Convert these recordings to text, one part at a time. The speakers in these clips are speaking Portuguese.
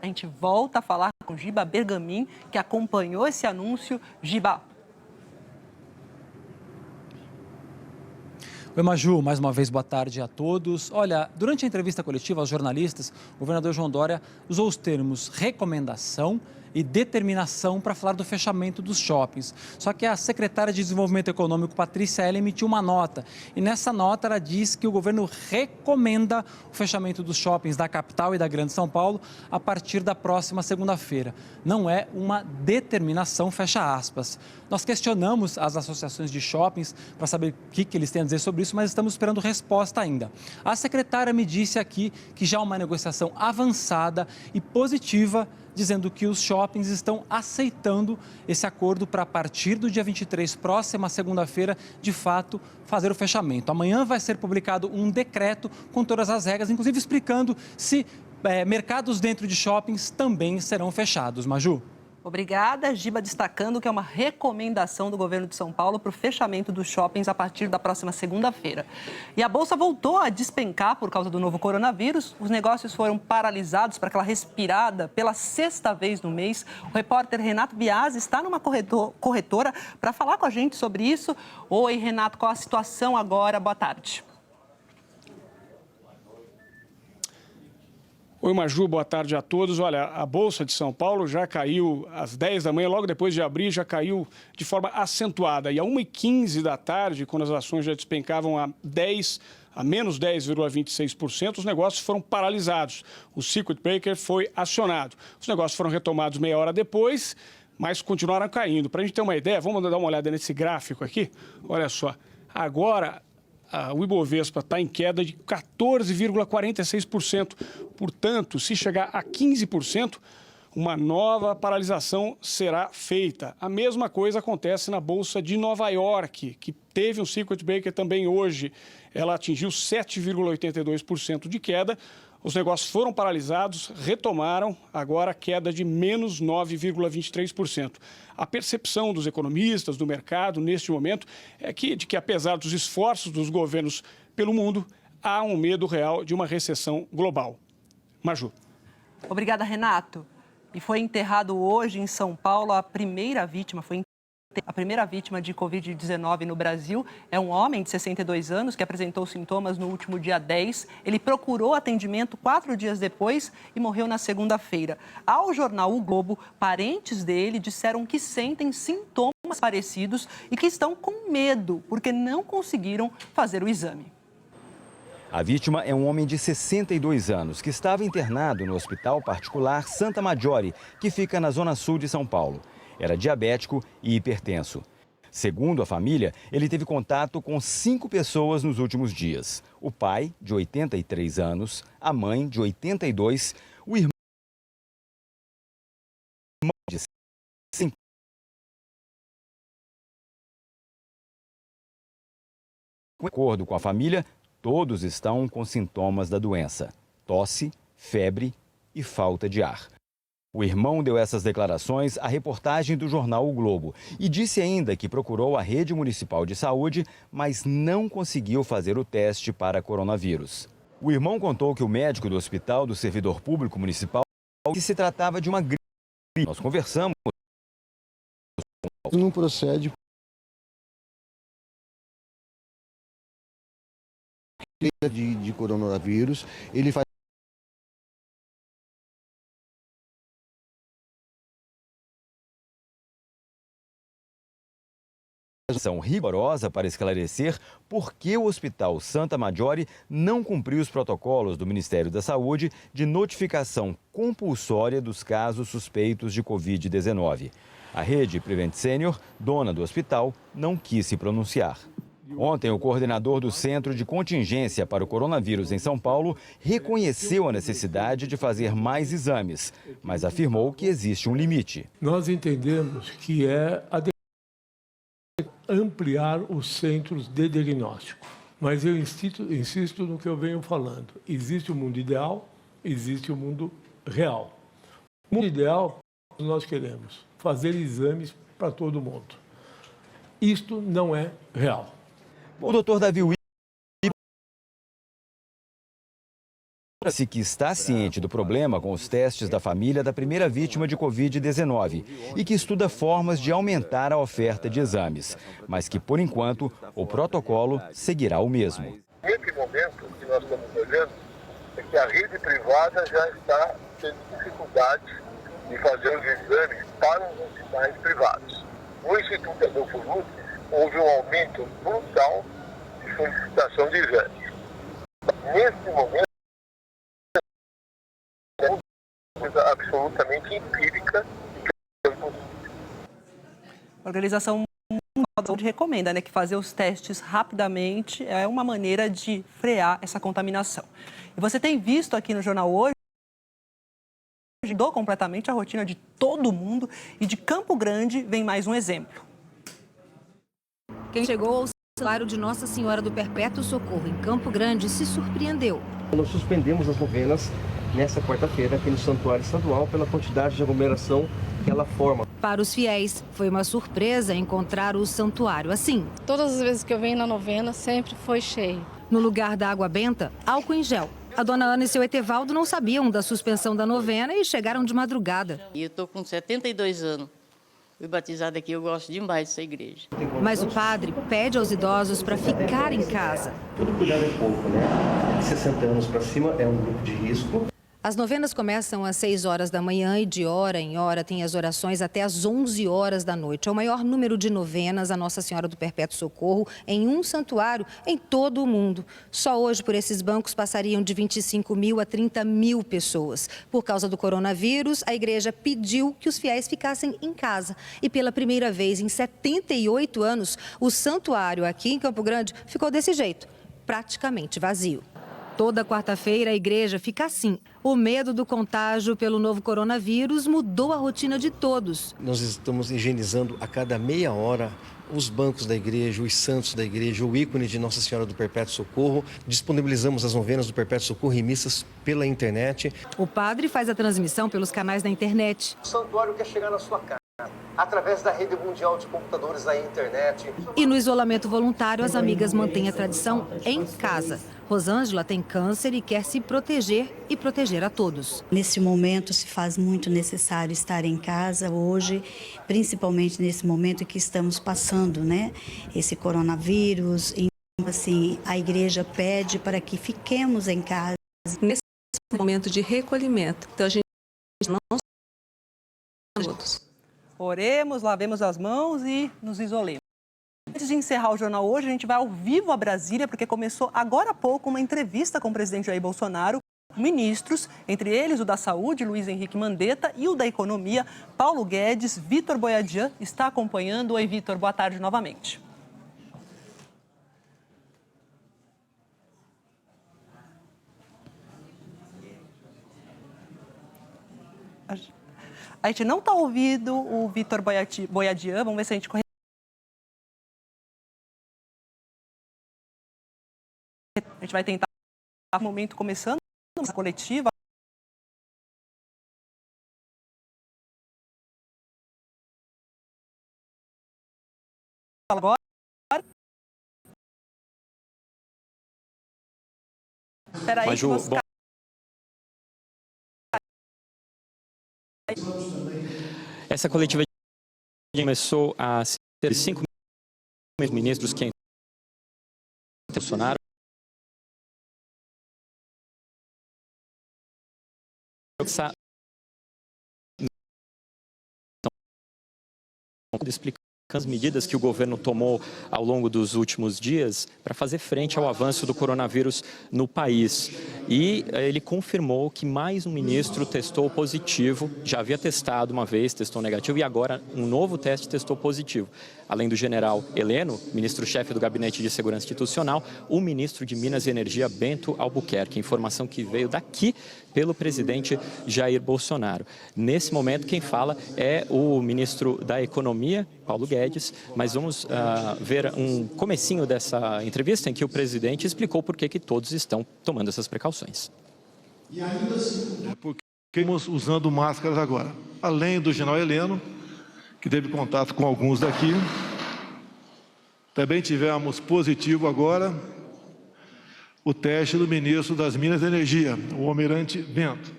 A gente volta a falar com Giba Bergamin, que acompanhou esse anúncio. Giba. Oi, Maju, mais uma vez boa tarde a todos. Olha, durante a entrevista coletiva aos jornalistas, o governador João Dória usou os termos recomendação e determinação para falar do fechamento dos shoppings. Só que a secretária de Desenvolvimento Econômico, Patrícia Ela, emitiu uma nota. E nessa nota ela diz que o governo recomenda o fechamento dos shoppings da capital e da Grande São Paulo a partir da próxima segunda-feira. Não é uma determinação, fecha aspas. Nós questionamos as associações de shoppings para saber o que eles têm a dizer sobre isso, mas estamos esperando resposta ainda. A secretária me disse aqui que já há uma negociação avançada e positiva, dizendo que os shoppings estão aceitando esse acordo para, a partir do dia 23, próxima segunda-feira, de fato, fazer o fechamento. Amanhã vai ser publicado um decreto com todas as regras, inclusive explicando se mercados dentro de shoppings também serão fechados. Maju. Obrigada, Giba, destacando que é uma recomendação do governo de São Paulo para o fechamento dos shoppings a partir da próxima segunda-feira. E a Bolsa voltou a despencar por causa do novo coronavírus. Os negócios foram paralisados para aquela respirada pela sexta vez no mês. O repórter Renato Biasi está numa corretora para falar com a gente sobre isso. Oi, Renato, qual a situação agora? Boa tarde. Oi, Maju, boa tarde a todos. Olha, a Bolsa de São Paulo já caiu às 10 da manhã, logo depois de abrir, já caiu de forma acentuada. E a 1h15 da tarde, quando as ações já despencavam a menos 10,26%, os negócios foram paralisados. O circuit breaker foi acionado. Os negócios foram retomados meia hora depois, mas continuaram caindo. Para a gente ter uma ideia, vamos dar uma olhada nesse gráfico aqui. Olha só, agora o Ibovespa está em queda de 14,46%. Portanto, se chegar a 15%, uma nova paralisação será feita. A mesma coisa acontece na Bolsa de Nova York, que teve um circuit breaker também hoje. Ela atingiu 7,82% de queda. Os negócios foram paralisados, retomaram, agora queda de menos 9,23%. A percepção dos economistas, do mercado, neste momento, é de que, apesar dos esforços dos governos pelo mundo, há um medo real de uma recessão global. Maju. Obrigada, Renato. E foi enterrado hoje em São Paulo a primeira vítima, de Covid-19 no Brasil. É um homem de 62 anos que apresentou sintomas no último dia 10. Ele procurou atendimento 4 dias depois e morreu na segunda-feira. Ao jornal O Globo, parentes dele disseram que sentem sintomas parecidos e que estão com medo porque não conseguiram fazer o exame. A vítima é um homem de 62 anos que estava internado no Hospital Particular Santa Maggiore, que fica na zona sul de São Paulo. Era diabético e hipertenso. Segundo a família, ele teve contato com 5 pessoas nos últimos dias. O pai, de 83 anos, a mãe, de 82, o irmão de 5. De acordo com a família, todos estão com sintomas da doença: tosse, febre e falta de ar. O irmão deu essas declarações à reportagem do jornal O Globo e disse ainda que procurou a rede municipal de saúde, mas não conseguiu fazer o teste para coronavírus. O irmão contou que o médico do hospital do servidor público municipal disse que se tratava de uma gripe. Nós conversamos. Não procede de coronavírus, ele faz ação rigorosa para esclarecer por que o Hospital Santa Maggiore não cumpriu os protocolos do Ministério da Saúde de notificação compulsória dos casos suspeitos de Covid-19. A rede Prevent Senior, dona do hospital, não quis se pronunciar. Ontem, o coordenador do Centro de Contingência para o Coronavírus em São Paulo reconheceu a necessidade de fazer mais exames, mas afirmou que existe um limite. Nós entendemos que é ampliar os centros de diagnóstico. Mas eu insisto no que eu venho falando. Existe o mundo ideal, existe o mundo real. O mundo ideal, nós queremos fazer exames para todo mundo. Isto não é real. O Dr. Davi Disse que está ciente do problema com os testes da família da primeira vítima de Covid-19 e que estuda formas de aumentar a oferta de exames, mas que, por enquanto, o protocolo seguirá o mesmo. Nesse momento, o que nós estamos olhando é que a rede privada já está tendo dificuldade de fazer os exames para os hospitais privados. No Instituto Adolfo Lutz, houve um aumento brutal de solicitação de exames. Nesse momento, absolutamente empírica. A Organização Mundial da Saúde recomenda, né, que fazer os testes rapidamente é uma maneira de frear essa contaminação. E você tem visto aqui no Jornal Hoje, mudou completamente a rotina de todo mundo e de Campo Grande vem mais um exemplo. Quem chegou ao Santuário de Nossa Senhora do Perpétuo Socorro em Campo Grande se surpreendeu. Nós suspendemos as novenas nesta quarta-feira aqui no Santuário Estadual pela quantidade de aglomeração que ela forma. Para os fiéis, foi uma surpresa encontrar o santuário assim. Todas as vezes que eu venho na novena, sempre foi cheio. No lugar da água benta, álcool em gel. A dona Ana e seu Etevaldo não sabiam da suspensão da novena e chegaram de madrugada. E eu estou com 72 anos. Fui batizada aqui, eu gosto demais dessa igreja. Mas o padre pede aos idosos para ficar em casa. Todo cuidado é pouco, né? De 60 anos para cima é um grupo de risco. As novenas começam às 6 horas da manhã e de hora em hora tem as orações até às 11 horas da noite. É o maior número de novenas a Nossa Senhora do Perpétuo Socorro em um santuário em todo o mundo. Só hoje por esses bancos passariam de 25 mil a 30 mil pessoas. Por causa do coronavírus, a igreja pediu que os fiéis ficassem em casa. E pela primeira vez em 78 anos, o santuário aqui em Campo Grande ficou desse jeito, praticamente vazio. Toda quarta-feira a igreja fica assim. O medo do contágio pelo novo coronavírus mudou a rotina de todos. Nós estamos higienizando a cada meia hora os bancos da igreja, os santos da igreja, o ícone de Nossa Senhora do Perpétuo Socorro. Disponibilizamos as novenas do Perpétuo Socorro e missas pela internet. O padre faz a transmissão pelos canais da internet. O santuário quer chegar na sua casa, através da rede mundial de computadores da internet. E no isolamento voluntário, as amigas mantêm a tradição em casa. Rosângela tem câncer e quer se proteger e proteger a todos. Nesse momento se faz muito necessário estar em casa hoje, principalmente nesse momento que estamos passando, né? Esse coronavírus. Então, assim, a igreja pede para que fiquemos em casa. Nesse momento de recolhimento, então a gente não todos. Oremos, lavemos as mãos e nos isolemos. Antes de encerrar o Jornal Hoje, a gente vai ao vivo a Brasília, porque começou agora há pouco uma entrevista com o presidente Jair Bolsonaro, ministros, entre eles o da Saúde, Luiz Henrique Mandetta, e o da Economia, Paulo Guedes. Vitor Boiadian está acompanhando. Oi, Vitor, boa tarde novamente. A gente não está ouvindo o Vitor Boiadian, vamos ver se a gente corre. A gente vai tentar, no momento, começando a coletiva. Agora. Espera aí, Essa coletiva começou a ser 5 ministros que Bolsonaro. Explicando as medidas que o governo tomou ao longo dos últimos dias para fazer frente ao avanço do coronavírus no país. E ele confirmou que mais um ministro testou positivo, já havia testado uma vez, testou negativo, e agora um novo teste testou positivo. Além do general Heleno, ministro-chefe do Gabinete de Segurança Institucional, o ministro de Minas e Energia, Bento Albuquerque. Informação que veio daqui pelo presidente Jair Bolsonaro. Nesse momento, quem fala é o ministro da Economia, Paulo Guedes, mas vamos ver um comecinho dessa entrevista em que o presidente explicou por que todos estão tomando essas precauções. E ainda assim, porque estamos usando máscaras agora. Além do general Heleno, que teve contato com alguns daqui, também tivemos positivo agora o teste do ministro das Minas e Energia, o Almirante Bento.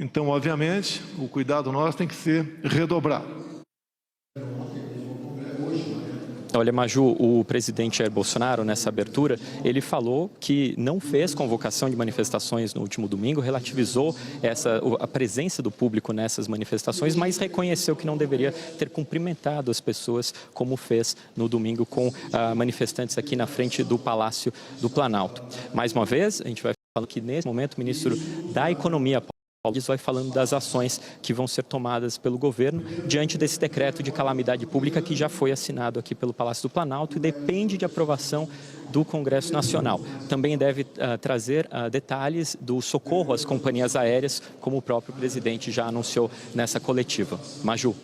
Então, obviamente, o cuidado nosso tem que ser redobrado. Olha, Maju, o presidente Jair Bolsonaro, nessa abertura, ele falou que não fez convocação de manifestações no último domingo, relativizou a presença do público nessas manifestações, mas reconheceu que não deveria ter cumprimentado as pessoas como fez no domingo com manifestantes aqui na frente do Palácio do Planalto. Mais uma vez, a gente vai falar que nesse momento o ministro da Economia, vai falando das ações que vão ser tomadas pelo governo diante desse decreto de calamidade pública que já foi assinado aqui pelo Palácio do Planalto e depende de aprovação do Congresso Nacional. Também deve trazer detalhes do socorro às companhias aéreas, como o próprio presidente já anunciou nessa coletiva. Maju.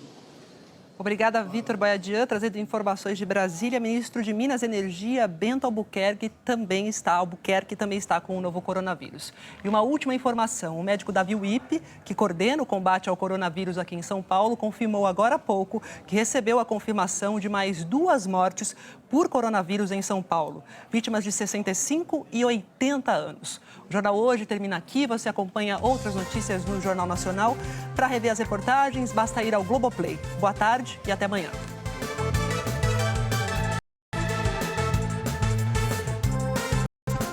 Obrigada, Vitor Boiadian, trazendo informações de Brasília. Ministro de Minas e Energia, Bento Albuquerque, também está com o novo coronavírus. E uma última informação, o médico Davi Wippe, que coordena o combate ao coronavírus aqui em São Paulo, confirmou agora há pouco que recebeu a confirmação de mais 2 mortes por coronavírus em São Paulo, vítimas de 65 e 80 anos. O Jornal Hoje termina aqui, você acompanha outras notícias no Jornal Nacional. Para rever as reportagens, basta ir ao Globoplay. Boa tarde e até amanhã.